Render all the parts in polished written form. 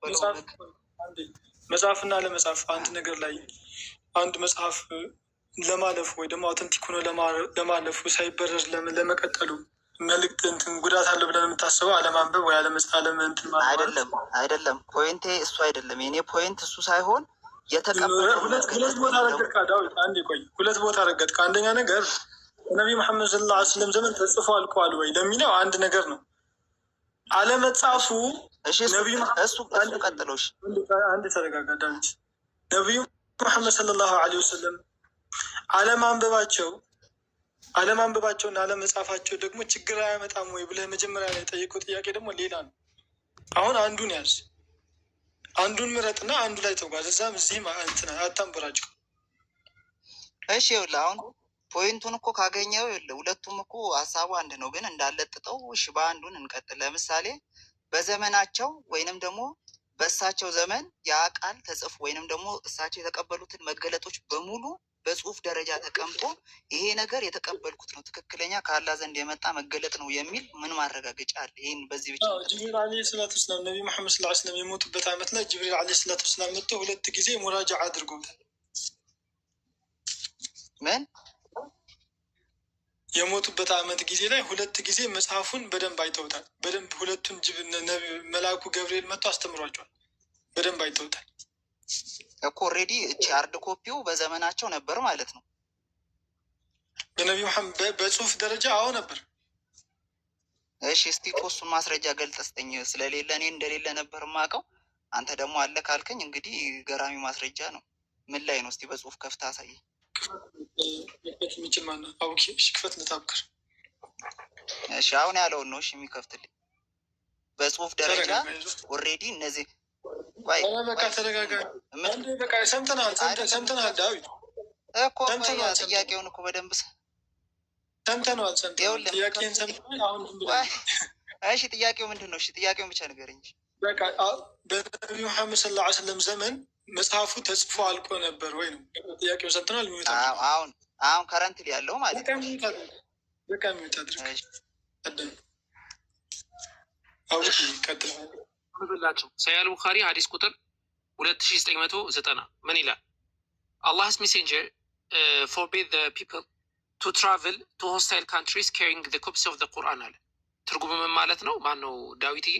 የተቀበለው መጽሐፍና ለመጽሐፍ አንድ ነገር ላይ አንድ መጽሐፍ ለማለፉ ወይ ደግሞ አውተንቲክ ሆኖ ለማለፉ ሳይበረር ለመቀጠሉ መልእክት እንትን ጉዳት አለ ብለን የምታስበው አለማንበብ ወይ አለመንትን አይደለም። ፖይንቴ እሱ አይደለም። የኔ ፖይንት እሱ ሳይሆን የተቀበለው ሁለት ቦታ ረገጥካ ዳዊት፣ አንዴ ቆይ፣ ሁለት ቦታ ረገጥካ። አንደኛ ነገር ነቢዩ መሐመድ ሰለላሁ ዐለይሂ ወሰለም ዘመን ተጽፎ አልቀዋል ወይ ለሚለው አንድ ነገር ነው። አለመጻፉ ነቢዩ እሱ ቀጥሎሽ አንድ ተረጋጋ ዳዊት። ነቢዩ መሐመድ ሰለላሁ ዐለይሂ ወሰለም አለማንበባቸውና አለመጻፋቸው ደግሞ ችግር አያመጣም ወይ ብለህ መጀመሪያ ላይ የጠየቀው ጥያቄ ደግሞ ሌላ ነው። አሁን አንዱን ያዝ፣ አንዱን ምረጥና አንዱ ላይ ተጓዝ። እዛም እዚህም እንትን አታንበራጭው። እሺ ይኸውልህ፣ አሁን ፖይንቱን እኮ ካገኘው ይኸውልህ፣ ሁለቱም እኮ ሀሳቡ አንድ ነው፣ ግን እንዳለጥጠው። እሺ በአንዱን እንቀጥል። ለምሳሌ በዘመናቸው ወይንም ደግሞ በእሳቸው ዘመን ያ ቃል ተጽፎ ወይንም ደግሞ እሳቸው የተቀበሉትን መገለጦች በሙሉ በጽሁፍ ደረጃ ተቀምጦ ይሄ ነገር የተቀበልኩት ነው፣ ትክክለኛ ከአላህ ዘንድ የመጣ መገለጥ ነው የሚል ምን ማረጋገጫ አለ? ይህን በዚህ ብቻ ጅብሪል ዓለይሂ ሰላቱ ወሰላም ነቢ መሐመድ ሰለላሁ ዐለይሂ ወሰለም የሞቱበት ዓመት ላይ ጅብሪል ዓለይሂ ሰላቱ ወሰላም መጥቶ 2 ጊዜ ሙራጃ አድርገውታል። ምን የሞቱበት ዓመት ጊዜ ላይ 2 ጊዜ መጽሐፉን በደንብ አይተውታል። በደንብ ሁለቱን መልአኩ ገብርኤል መጥቶ አስተምሯቸዋል። በደንብ አይተውታል እኮ ኦልሬዲ እቺ ሃርድ ኮፒው በዘመናቸው ነበር ማለት ነው። በነቢ መሐመድ በጽሁፍ ደረጃ አዎ ነበር። እሺ እስቲ እሱን ማስረጃ ገልጠ ስጠኝ። ስለሌለ እኔ እንደሌለ ነበር የማውቀው። አንተ ደግሞ አለ ካልከኝ እንግዲህ ገራሚ ማስረጃ ነው። ምን ላይ ነው? እስቲ በጽሁፍ ከፍታ አሳየኝ። የሚችል ማነው? አውኪ እሺ፣ ክፈት ልታብክር። እሺ አሁን ያለውን ነው እሺ የሚከፍትልኝ። በጽሁፍ ደረጃ ኦልሬዲ እነዚህ በቃ ተረጋጋ። በቃ ሰምተናል ዳዊት እኮ ጥያቄውን እኮ በደንብ ሰምተነዋል። ጥያቄን ሰምተናል። አሁን እሺ ጥያቄው ምንድን ነው? እሺ ጥያቄውን ብቻ ንገረኝ። በቃ በነቢዩ መሐመድ ሰለላሁ ዐለይሂ ወሰለም ዘመን መጽሐፉ ተጽፎ አልቆ ነበር ወይ ነው ጥያቄው። ሰምተናል። አሁን ከረንትሊ ያለው ማለት ነው። በቃ ሚወት አድርግ ቀጥል ብላቸው ሰሒህ ቡኻሪ ሐዲስ ቁጥር 2990 ምን ይላል? አላህስ ሜሴንጀር forbade the people to travel to hostile countries carrying the copies of the Quran አለ። ትርጉሙ ምን ማለት ነው? ማን ነው ዳዊትዬ?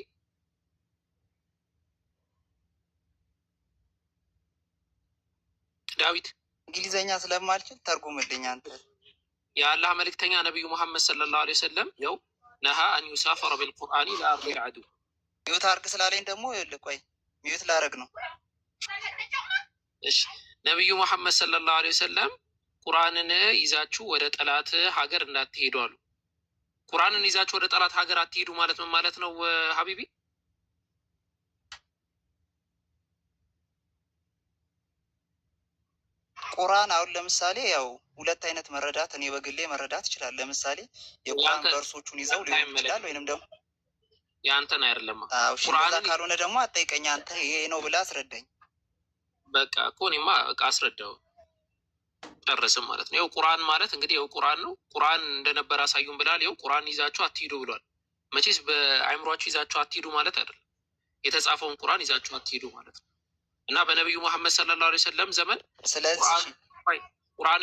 ዳዊት እንግሊዘኛ ስለማልችል ተርጉምልኝ አንተ። የአላህ መልእክተኛ ነቢዩ መሐመድ ሰለላሁ ዐለይሂ ወሰለም ነው ነሃ አን ዩሳፈረ ቢልቁርአኒ ለአርዲል ዐዱ። ሚዩት አርግ ስላለኝ ደግሞ ቆይ ሚዩት ላረግ ነው። እሺ ነቢዩ መሐመድ ሰለላሁ ዐለይሂ ወሰለም ቁርአንን ይዛችሁ ወደ ጠላት ሀገር እንዳትሄዱ አሉ። ቁርአንን ይዛችሁ ወደ ጠላት ሀገር አትሄዱ ማለት ምን ማለት ነው ሀቢቢ? ቁርአን አሁን ለምሳሌ ያው ሁለት አይነት መረዳት እኔ በግሌ መረዳት ይችላል። ለምሳሌ የቁርአን ቨርሶቹን ይዘው ሊሆን ይችላል ወይንም ደግሞ ያንተን አይደለም። ቁርአን ካልሆነ ደግሞ አጠይቀኝ አንተ ይሄ ነው ብለህ አስረዳኝ። በቃ እኮ እኔማ በቃ አስረዳው ጨርስም ማለት ነው። ይኸው ቁርአን ማለት እንግዲህ ይኸው ቁርአን ነው። ቁርአን እንደነበረ አሳዩን ብላል። ይኸው ቁርአን ይዛችሁ አትሂዱ ብሏል። መቼስ በአይምሯችሁ ይዛችሁ አትሂዱ ማለት አይደለም። የተጻፈውን ቁርአን ይዛችሁ አትሂዱ ማለት ነው። እና በነቢዩ መሐመድ ሰለላሁ ዐለይሂ ወሰለም ዘመን ስለዚህ ቁርአን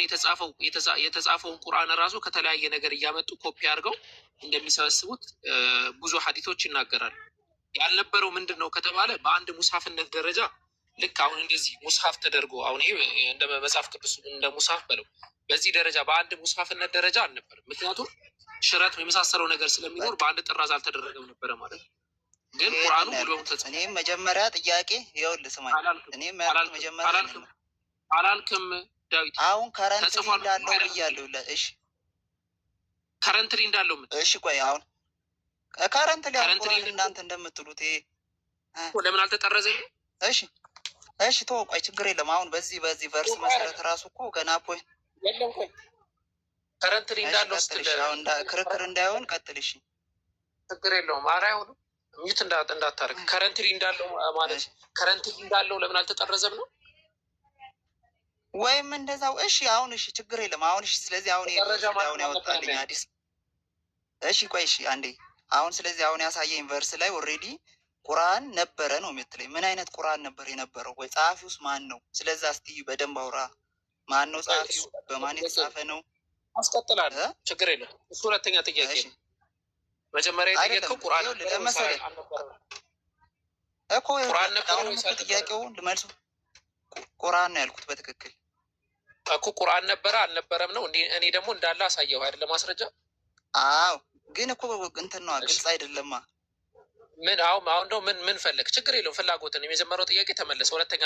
የተጻፈውን ቁርአን ራሱ ከተለያየ ነገር እያመጡ ኮፒ አድርገው እንደሚሰበስቡት ብዙ ሐዲቶች ይናገራሉ። ያልነበረው ምንድን ነው ከተባለ በአንድ ሙስሐፍነት ደረጃ ልክ አሁን እንደዚህ ሙስሐፍ ተደርጎ አሁን ይሄ እንደ መጽሐፍ ቅዱስ እንደ ሙስሐፍ በለው በዚህ ደረጃ በአንድ ሙስሐፍነት ደረጃ አልነበረም። ምክንያቱም ሽረት የመሳሰለው ነገር ስለሚኖር በአንድ ጥራዝ አልተደረገም ነበረ ማለት ነው። ግን ቁርአኑ ሙሉ እኔም መጀመሪያ ጥያቄ ይኸውልህ ስማኝ፣ እኔም መጀመሪያ አላልክም ዳዊት አሁን ከረንትሊ እንዳለው ብያለሁ። እሺ ከረንትሊ እንዳለው እሺ ቆይ አሁን ከረንትሊ እናንተ እንደምትሉት ይሄ ለምን አልተጠረዘም? እሺ ተወው፣ ቆይ ችግር የለም። አሁን በዚህ ቨርስ መሰረት ራሱ እኮ ገና ፖይንት የለም። ቆይ ከረንትሊ እንዳለው አሁን ክርክር እንዳይሆን ቀጥል። እሺ ችግር የለውም። ኧረ አይሆንም። ሚዩት እንዳታረግ። ከረንትሊ እንዳለው ማለት ከረንትሊ እንዳለው ለምን አልተጠረዘም ነው ወይም እንደዛው። እሺ አሁን እሺ ችግር የለም። አሁን እሺ ስለዚህ አሁን ያወጣልኝ አዲስ። እሺ ቆይ እሺ አንዴ አሁን ስለዚህ አሁን ያሳየኝ ቨርስ ላይ ኦልሬዲ ቁርአን ነበረ ነው የምትለኝ። ምን አይነት ቁርአን ነበር የነበረው? ወይ ጸሐፊውስ ማን ነው? ስለዛ እስቲ በደንብ አውራ። ማን ነው ጸሐፊው? በማን የተጻፈ ነው? አስቀጥላል። ችግር የለም። እሱ ሁለተኛ ጥያቄ ነው። መጀመሪያ የጠየቀው ቁርአን ለመሰለ እኮ ቁርአን ነበር ነው ጥያቄውን ልመልሱ። ቁርአን ነው ያልኩት በትክክል እኮ ቁርአን ነበረ አልነበረም ነው። እኔ ደግሞ እንዳለ አሳየው አይደለ ማስረጃ። አዎ ግን እኮ እንትን ነው ግልጽ አይደለማ። ምን አሁን ነው ምን ፈለግ? ችግር የለውም። ፍላጎትን የመጀመሪያው ጥያቄ ተመለሰ። ሁለተኛ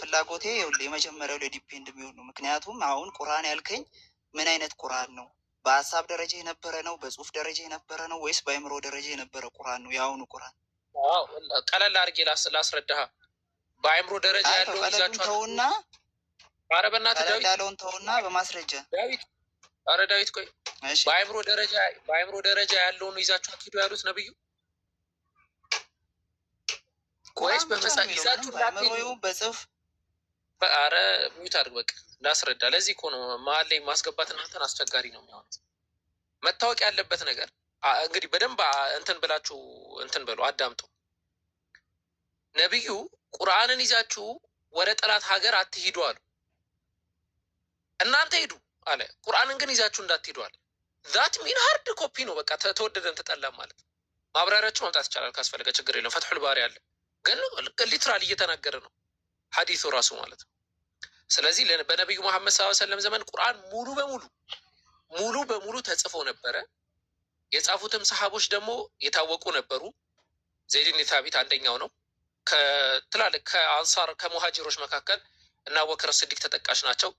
ፍላጎቴ የመጀመሪያው ላይ ዲፔንድ የሚሆን ነው። ምክንያቱም አሁን ቁርአን ያልከኝ ምን አይነት ቁርአን ነው? በሀሳብ ደረጃ የነበረ ነው? በጽሁፍ ደረጃ የነበረ ነው? ወይስ በአእምሮ ደረጃ የነበረ ቁርአን ነው? የአሁኑ ቁርአን ቀለል አድርጌ ላስረዳህ። በአእምሮ ደረጃ ያለውን ይዛችኋል ተውና፣ ኧረ በእናትህ ዳዊት ያለውን ተውና በማስረጃ ዳዊት፣ ኧረ ዳዊት ቆይ፣ በአእምሮ ደረጃ ያለውን ይዛችሁ አትሂዱ ያሉት ነብዩ ወይስ በመጽሐፍ ይዛችሁ በአእምሮ በጽሁፍ? ኧረ ሚዩት አድርግ በቃ እንዳስረዳ። ለዚህ እኮ ነው መሀል ላይ ማስገባት እናንተን አስቸጋሪ ነው የሚሆኑት። መታወቅ ያለበት ነገር እንግዲህ በደንብ እንትን ብላችሁ እንትን በሉ አዳምጡ። ነብዩ ቁርአንን ይዛችሁ ወደ ጠላት ሀገር አትሂዱ አሉ። እናንተ ሂዱ አለ። ቁርአንን ግን ይዛችሁ እንዳትሄዱ አለ። ዛት ሚን ሀርድ ኮፒ ነው። በቃ ተወደደን ተጠላም ማለት ነው። ማብራሪያችሁ ማምጣት ይቻላል ካስፈለገ ችግር የለም። ፈትሑል ባሪ አለ። ግን ሊትራል እየተናገረ ነው ሀዲሱ ራሱ ማለት ነው። ስለዚህ በነቢዩ መሐመድ ሰለላሁ ዐለይሂ ወሰለም ዘመን ቁርአን ሙሉ በሙሉ ተጽፎ ነበረ። የጻፉትም ሰሃቦች ደግሞ የታወቁ ነበሩ። ዘይድ ብን ታቢት አንደኛው ነው። ከትላልቅ ከአንሳር ከሙሃጅሮች መካከል እና አቡበክር ስዲቅ ተጠቃሽ ናቸው።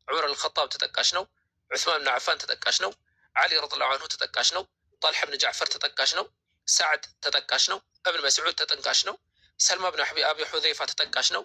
ዑመር አልኸጣብ ተጠቃሽ ነው። ዑስማን ብን አፋን ተጠቃሽ ነው። ዓሊ ረዲየላሁ ዐንሁ ተጠቃሽ ነው። ጣልሐ ብን ጃዕፈር ተጠቃሽ ነው። ሰዕድ ተጠቃሽ ነው። እብን መስዑድ ተጠቃሽ ነው። ሰልማ ብን አቢ ሑዘይፋ ተጠቃሽ ነው።